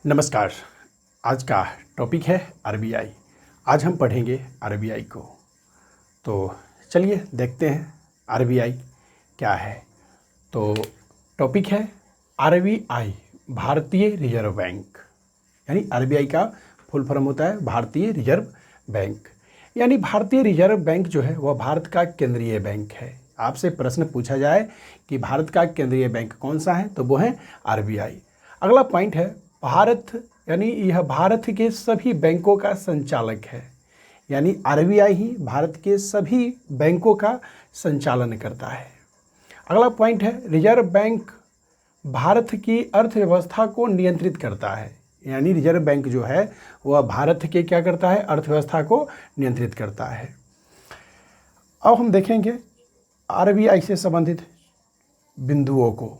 नमस्कार। आज का टॉपिक है आरबीआई। आज हम पढ़ेंगे आरबीआई को। तो चलिए देखते हैं आरबीआई क्या है। तो टॉपिक है आरबीआई, भारतीय रिजर्व बैंक। यानी आरबीआई का फुल फॉर्म होता है भारतीय रिजर्व बैंक। यानी भारतीय रिजर्व बैंक जो है वह भारत का केंद्रीय बैंक है। आपसे प्रश्न पूछा जाए कि भारत का केंद्रीय बैंक कौन सा है, तो वो है आरबीआई। अगला पॉइंट है भारत, यानी यह भारत के सभी बैंकों का संचालक है। यानी आरबीआई ही भारत के सभी बैंकों का संचालन करता है। अगला पॉइंट है रिजर्व बैंक भारत की अर्थव्यवस्था को नियंत्रित करता है। यानी रिजर्व बैंक जो है वह भारत के क्या करता है, अर्थव्यवस्था को नियंत्रित करता है। अब हम देखेंगे आरबीआई से संबंधित बिंदुओं को।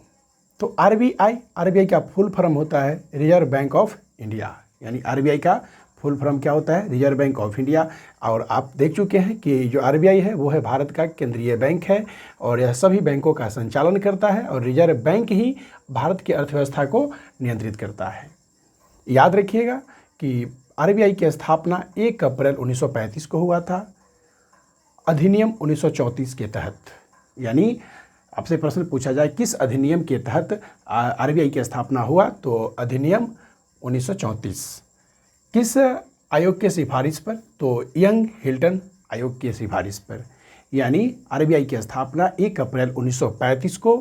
तो आरबीआई का फुल फॉर्म होता है रिजर्व बैंक ऑफ इंडिया। यानी आरबीआई का फुल फॉर्म क्या होता है, रिजर्व बैंक ऑफ इंडिया। और आप देख चुके हैं कि जो आरबीआई है वो है भारत का केंद्रीय बैंक है और यह सभी बैंकों का संचालन करता है और रिजर्व बैंक ही भारत की अर्थव्यवस्था को नियंत्रित करता है। याद रखिएगा कि आरबीआई की स्थापना 1 अप्रैल 1935 को हुआ था, अधिनियम 1934 के तहत। यानी आपसे प्रश्न पूछा जाए किस अधिनियम के तहत आरबीआई की स्थापना हुआ, तो अधिनियम 1934। किस आयोग के सिफारिश पर, तो यंग हिल्टन आयोग की सिफारिश पर। यानी आरबीआई की स्थापना 1 अप्रैल 1935 को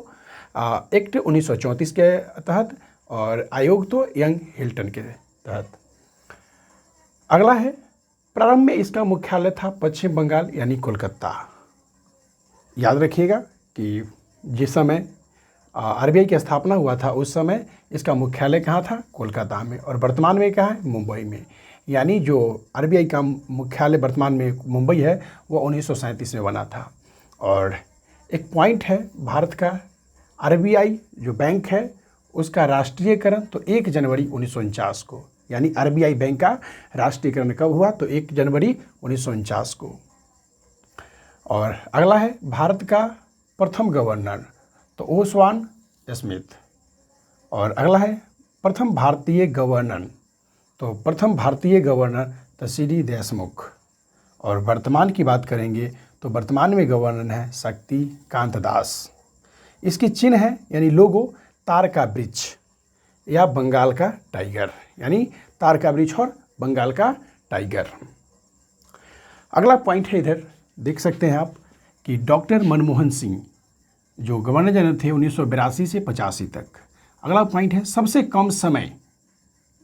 एक्ट 1934 के तहत और आयोग तो यंग हिल्टन के तहत। अगला है प्रारंभ में इसका मुख्यालय था पश्चिम बंगाल यानी कोलकाता। याद रखिएगा कि जिस समय आरबीआई की स्थापना हुआ था उस समय इसका मुख्यालय कहाँ था, कोलकाता में, और वर्तमान में कहाँ है, मुंबई में। यानी जो आरबीआई का मुख्यालय वर्तमान में मुंबई है वो 1937 में बना था। और एक पॉइंट है भारत का आरबीआई जो बैंक है उसका राष्ट्रीयकरण तो 1 जनवरी 1949 को। यानी आरबीआई बैंक का राष्ट्रीयकरण कब हुआ, तो 1 जनवरी 1949 को। और अगला है भारत का प्रथम गवर्नर, तो ओसवान स्मिथ। और अगला है प्रथम भारतीय गवर्नर, तो प्रथम भारतीय गवर्नर तो सीडी देशमुख। और वर्तमान की बात करेंगे तो वर्तमान में गवर्नर है शक्तिकांत दास। इसकी चिन्ह है यानी लोगो तार का वृक्ष या बंगाल का टाइगर। यानी तार का वृक्ष और बंगाल का टाइगर। अगला पॉइंट है, इधर देख सकते हैं आप कि डॉक्टर मनमोहन सिंह जो गवर्नर जनरल थे 1982 से 85 तक। अगला पॉइंट है सबसे कम समय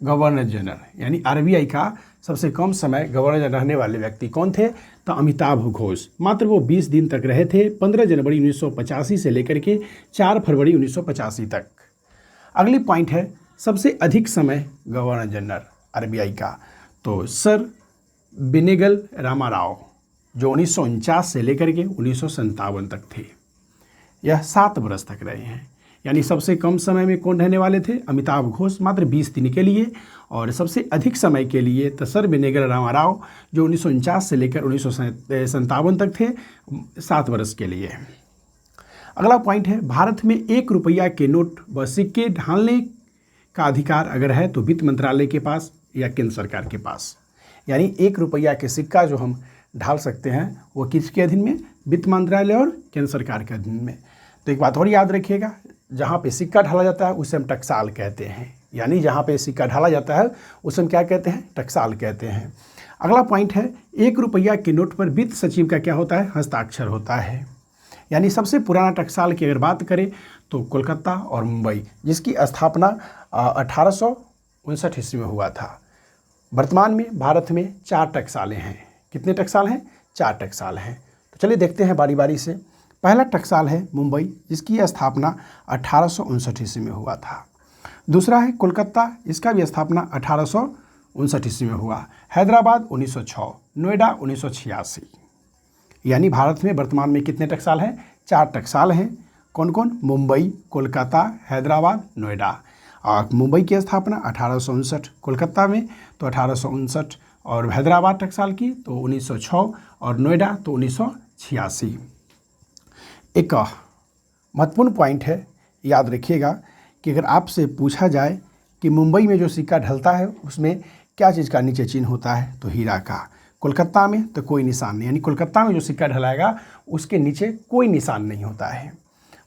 गवर्नर जनरल। यानी आरबीआई का सबसे कम समय गवर्नर जनरल रहने वाले व्यक्ति कौन थे, तो अमिताभ घोष। मात्र वो 20 दिन तक रहे थे, 15 जनवरी 1985 से लेकर के 4 फरवरी 1985 तक। अगली पॉइंट है सबसे अधिक समय गवर्नर जनरल आरबीआई का, तो सर बेनेगल रामाराव जो 1949 से लेकर के 1957 तक थे। यह 7 वर्ष तक रहे हैं। यानी सबसे कम समय में कौन रहने वाले थे, अमिताभ घोष, मात्र 20 दिन के लिए। और सबसे अधिक समय के लिए तो सर बेनेगल रामाराव जो 1949 से लेकर 1957 तक थे, 7 वर्ष के लिए। अगला पॉइंट है भारत में 1 रुपया के नोट व सिक्के ढालने का अधिकार अगर है तो वित्त मंत्रालय के पास या केंद्र सरकार के पास। यानी 1 रुपया के सिक्का जो हम ढाल सकते हैं वो किसके अधीन में, वित्त मंत्रालय और केंद्र सरकार के अधीन में। तो एक बात और याद रखिएगा, जहाँ पे सिक्का ढाला जाता है उसे हम टकसाल कहते हैं। यानी जहाँ पे सिक्का ढाला जाता है उसे हम क्या कहते हैं, टकसाल कहते हैं। अगला पॉइंट है 1 रुपया के नोट पर वित्त सचिव का क्या होता है, हस्ताक्षर होता है। यानी सबसे पुराना टकसाल की अगर बात करें तो कोलकाता और मुंबई, जिसकी स्थापना 1859 ईस्वी में हुआ था। वर्तमान में भारत में 4 टकसालें हैं। कितने टकसाल हैं, 4 टकसाल हैं। तो चलिए देखते हैं बारी बारी से। पहला टकसाल है मुंबई, जिसकी स्थापना 1859 ईस्वी में हुआ था। दूसरा है कोलकाता, इसका भी स्थापना 1859 ईस्वी में हुआ। हैदराबाद 1906, नोएडा 1986। यानी भारत में वर्तमान में कितने टकसाल हैं, 4 टकसाल हैं। कौन कौन, मुंबई, कोलकाता, हैदराबाद, नोएडा। और मुंबई की स्थापना 1859, कोलकाता में तो 1859 और हैदराबाद टकसाल की तो 1906 और नोएडा तो 1986। एक महत्वपूर्ण पॉइंट है, याद रखिएगा कि अगर आपसे पूछा जाए कि मुंबई में जो सिक्का ढलता है उसमें क्या चीज़ का नीचे चिन्ह होता है, तो हीरा का। कोलकाता में तो कोई निशान नहीं, यानी कोलकाता में जो सिक्का ढलाएगा उसके नीचे कोई निशान नहीं होता है।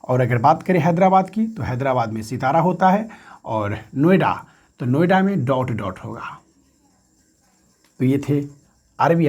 और अगर बात करें हैदराबाद की, तो हैदराबाद में सितारा होता है। और नोएडा, तो नोएडा में डॉट डॉट होगा। तो ये थे RBI